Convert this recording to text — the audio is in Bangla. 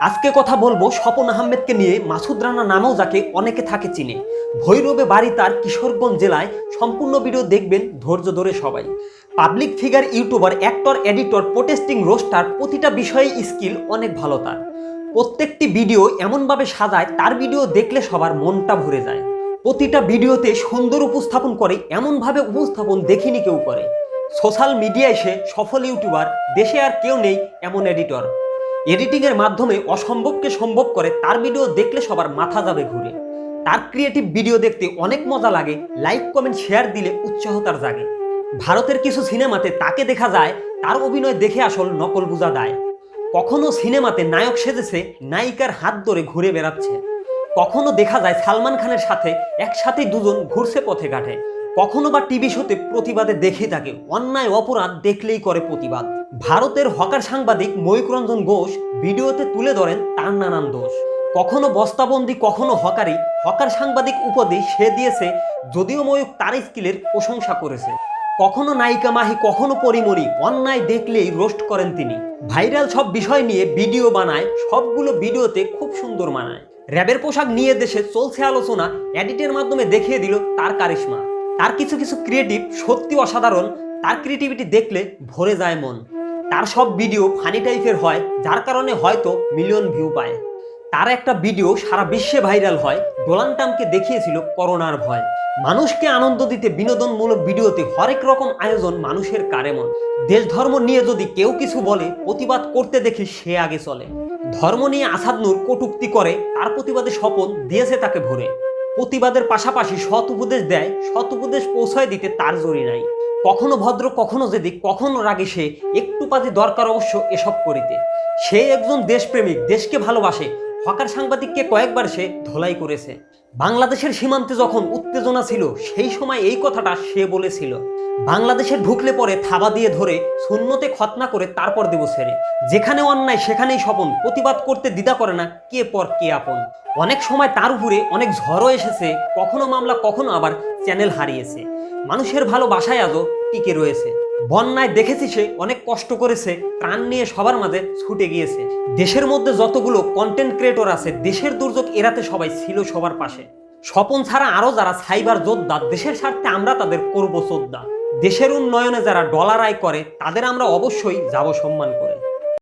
আজকে কথা বলবো স্বপন আহমেদকে নিয়ে। মাসুদ রানা নামেও যাকে অনেকে থাকে চিনে। ভৈরবে বাড়ি তার, কিশোরগঞ্জ জেলায়। সম্পূর্ণ ভিডিও দেখবেন ধৈর্য ধরে সবাই। Public figure, YouTuber, actor, editor, protesting, roaster, প্রতিটা বিষয়ে স্কিল অনেক ভালো তার। প্রত্যেকটি ভিডিও এমনভাবে সাজায়, তার ভিডিও দেখলে সবার মনটা ভরে যায়। প্রতিটা ভিডিওতে সুন্দর উপস্থাপন করে, এমনভাবে উপস্থাপন দেখিনি কেউ করে। সোশ্যাল মিডিয়ায় সে সফল ইউটিউবার, দেশে আর কেউ নেই এমন এডিটর। এডিটিংয়ের মাধ্যমে অসম্ভবকে সম্ভব করে, তার ভিডিও দেখলে সবার মাথা যাবে ঘুরে। তার ক্রিয়েটিভ ভিডিও দেখতে অনেক মজা লাগে, লাইক কমেন্ট শেয়ার দিলে উৎসাহ তার জাগে। ভারতের কিছু সিনেমাতে তাকে দেখা যায়, তার অভিনয় দেখে আসল নকল বোঝা দায়। কখনো সিনেমাতে নায়ক সেজেছে, নায়িকার হাত ধরে ঘুরে বেড়াচ্ছে। কখনো দেখা যায় সালমান খানের সাথে একসাথে দুজন ঘুরছে পথে ঘাটে। কখনো বা টিভি শোতে প্রতিবাদে দেখে থাকে, অন্যায় অপরাধ দেখলেই করে প্রতিবাদ। ভারতের হকার সাংবাদিক ময়ূক রঞ্জন ঘোষ ভিডিওতে তুলে ধরেন তার নানান দোষ। কখনো বস্তাবন্দি, কখনো হকারি, হকার সাংবাদিক উপাধি সে দিয়েছে, যদিও ময়ূক তার স্কিলের প্রশংসা করেছে। কখনো নায়িকা মাহি, কখনো পরিমরি, অন্যায় দেখলেই রোস্ট করেন তিনি। ভাইরাল সব বিষয় নিয়ে ভিডিও বানায়, সবগুলো ভিডিওতে খুব সুন্দর মানায়। র্যাবের পোশাক নিয়ে দেশে চলছে আলোচনা, এডিটের মাধ্যমে দেখিয়ে দিল তার কারিশমা। তার কিছু কিছু ক্রিয়েটিভ সত্যি অসাধারণ, তার ক্রিয়েটিভিটি দেখলে ভরে যায় মন। তার সব ভিডিও ফানি টাইপের হয়, যার কারণে হয়তো মিলিয়ন ভিউ পায়। তার একটা ভিডিও সারা বিশ্বে ভাইরাল হয়, ডোনাল্ড ট্রাম্পকে দেখিয়েছিল করোনার ভয়। মানুষকে আনন্দ দিতে বিনোদনমূলক ভিডিওতে হরেক রকম আয়োজন, মানুষের কারেমন। দেশ ধর্ম নিয়ে যদি কেউ কিছু বলে, প্রতিবাদ করতে দেখি সে আগে চলে। ধর্ম নিয়ে আসাদ নূর কটূক্তি করে, তার প্রতিবাদে স্বপন দিয়েছে তাকে ভরে। প্রতিবাদের পাশাপাশি সৎ উপদেশ দেয়, সৎ উপদেশ পৌঁছায় দিতে তার জড়ি নাই। কখনো ভদ্র, কখনো যেদিক, কখনো রাগে সে, একটু পাতি দরকার অবশ্য এসব করিতে। সে একজন দেশপ্রেমিক, দেশকে ভালোবাসে। হকার সাংবাদিককে কয়েকবার সে ধোলাই করেছে। বাংলাদেশের সীমান্তে যখন উত্তেজনা ছিল, সেই সময় এই কথাটা সে বলেছিল, বাংলাদেশে ঢুকলে পরে থাবা দিয়ে ধরে, শূন্যতে খতনা করে তারপর দেব ছেড়ে। যেখানে অন্যায় সেখানেই স্বপন, প্রতিবাদ করতে দ্বিধা করে না, কে পর কে আপন। অনেক সময় তার উপরে অনেক ঝড়ও এসেছে, কখনো মামলা, কখনো আবার চ্যানেল হারিয়েছে। মানুষের ভালোবাসায় আজও টিকে রয়েছে। বন্যায় দেখেছি সে অনেক কষ্ট করেছে, প্রাণ নিয়ে সবার মাঝে ছুটে গিয়েছে। দেশের মধ্যে যতগুলো কন্টেন্ট ক্রিয়েটর আছে, দেশের দুর্যোগ এড়াতে সবাই ছিল সবার পাশে। স্বপন ছাড়া আরো যারা সাইবার যোদ্ধা, দেশের স্বার্থে আমরা তাদের করব শ্রদ্ধা। দেশের উন্নয়নে যারা ডলার আয় করে, তাদের আমরা অবশ্যই যাব সম্মান করে।